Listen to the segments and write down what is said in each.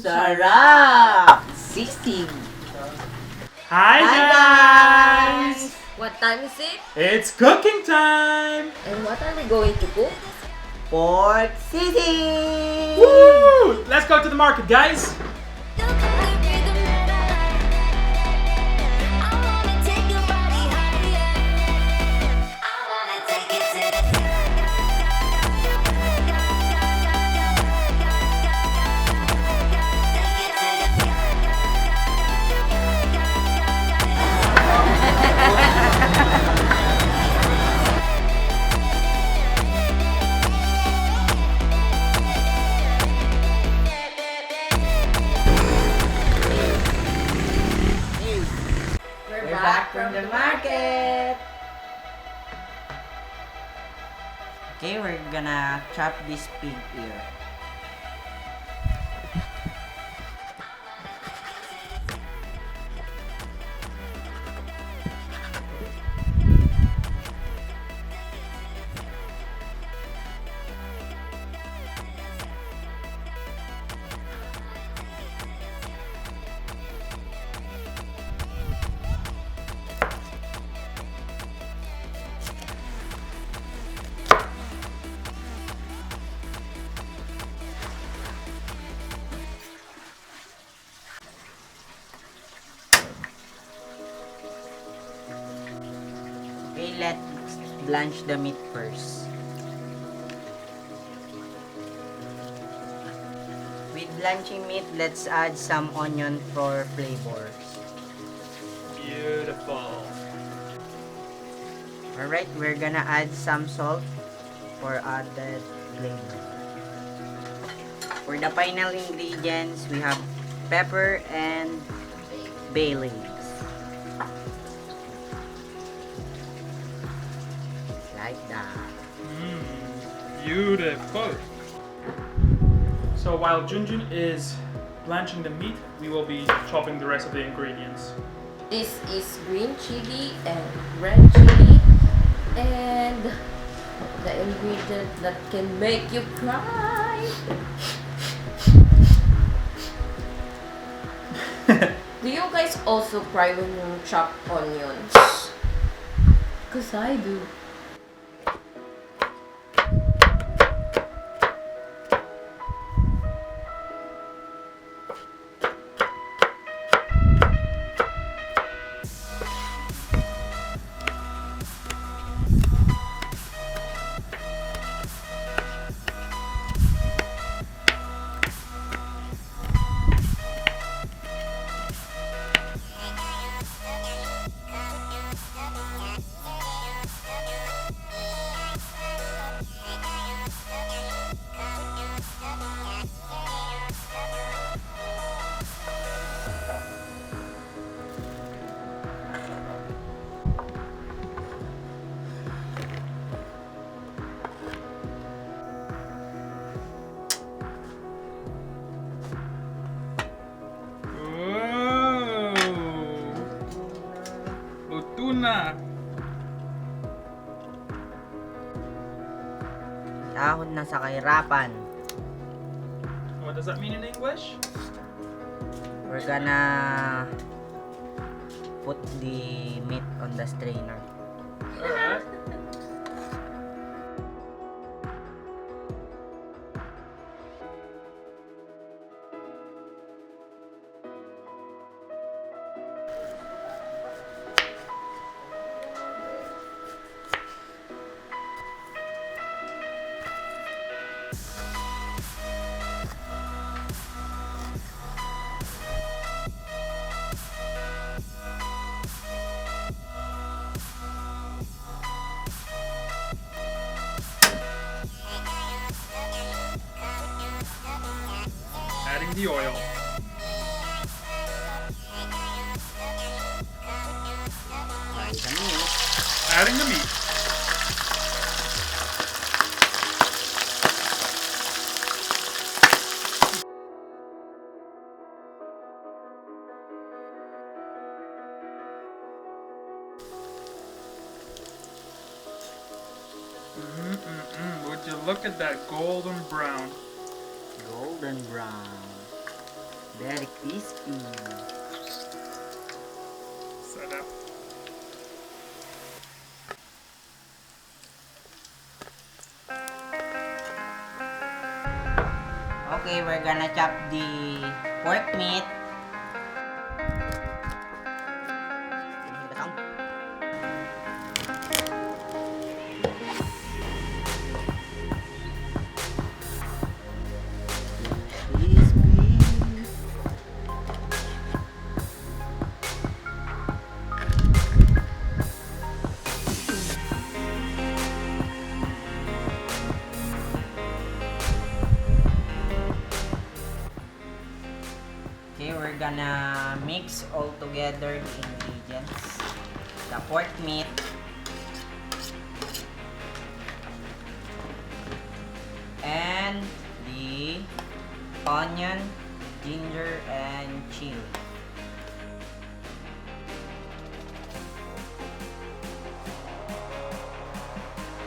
Sarap! Sisig! Hi guys! What time is it? It's cooking time! And what are we going to cook? Pork Sisig! Woo! Let's go to the market, guys! We're back from the market! Okay, we're gonna chop this pig ear. Okay, let's blanch the meat first. With blanching meat, let's add some onion for flavors. Beautiful. Alright, we're gonna add some salt for added flavor. For the final ingredients, we have pepper and bay leaves. Like that. Beautiful. So while Junjun is blanching the meat, we will be chopping the rest of the ingredients. This is green chili and red chili and the ingredient that can make you cry. Do you guys also cry when you chop onions? Cause I do. Na. Dahon na sa kahirapan. What does that mean in English? We're gonna put the meat on the strainer. Alright. Adding the oil. Adding the meat. Would you look at that golden brown? Golden brown. Very crispy. Sarap. Okay, we're gonna chop the pork meat. Okay, we're gonna mix all together the ingredients. The pork meat, and the onion, ginger, and chili.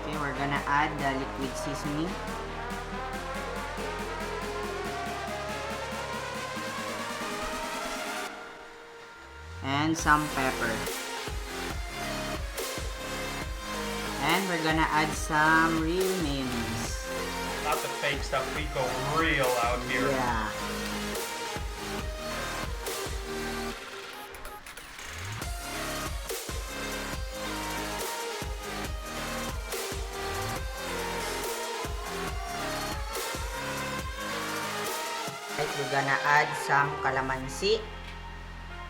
Okay, we're gonna add the liquid seasoning. And some pepper. And we're gonna add some real mayonnaise. Not the fake stuff, we go real out here. Yeah. Right, we're gonna add some calamansi.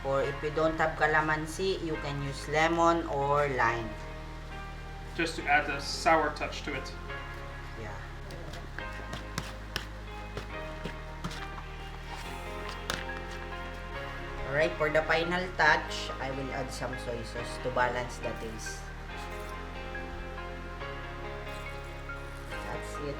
Or if you don't have calamansi, you can use lemon or lime. Just to add a sour touch to it. Yeah. Alright, for the final touch, I will add some soy sauce to balance the taste. That's it.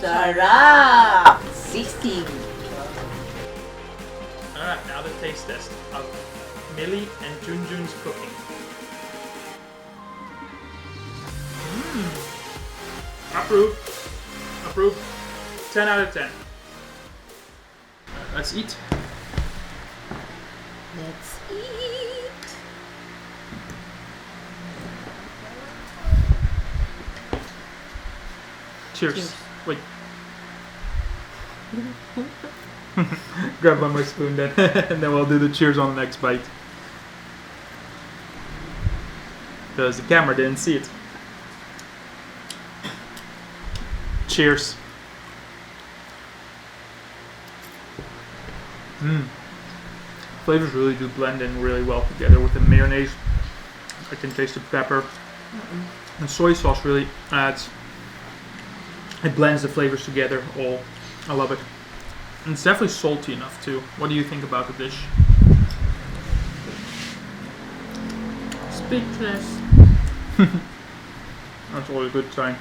Sarap! Sizzling! Alright, now the taste test of Millie and Junjun's cooking. Approved. Approved. 10 out of 10. Let's eat. Let's eat. Cheers. Cheers. Wait. Grab one more spoon then, and then we'll do the cheers on the next bite. Because the camera didn't see it. Cheers. Flavors really do blend in really well together with the mayonnaise. I can taste the pepper. And soy sauce really adds. It blends the flavors together all. I love it. And it's definitely salty enough too. What do you think about the dish? Speechless. That's always a good sign.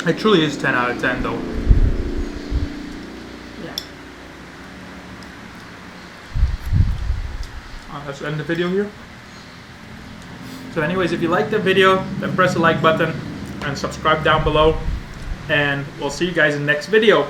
It truly is 10 out of 10 though. Yeah. Let's end the video here. So anyways, if you liked the video, then press the like button and subscribe down below. And we'll see you guys in the next video.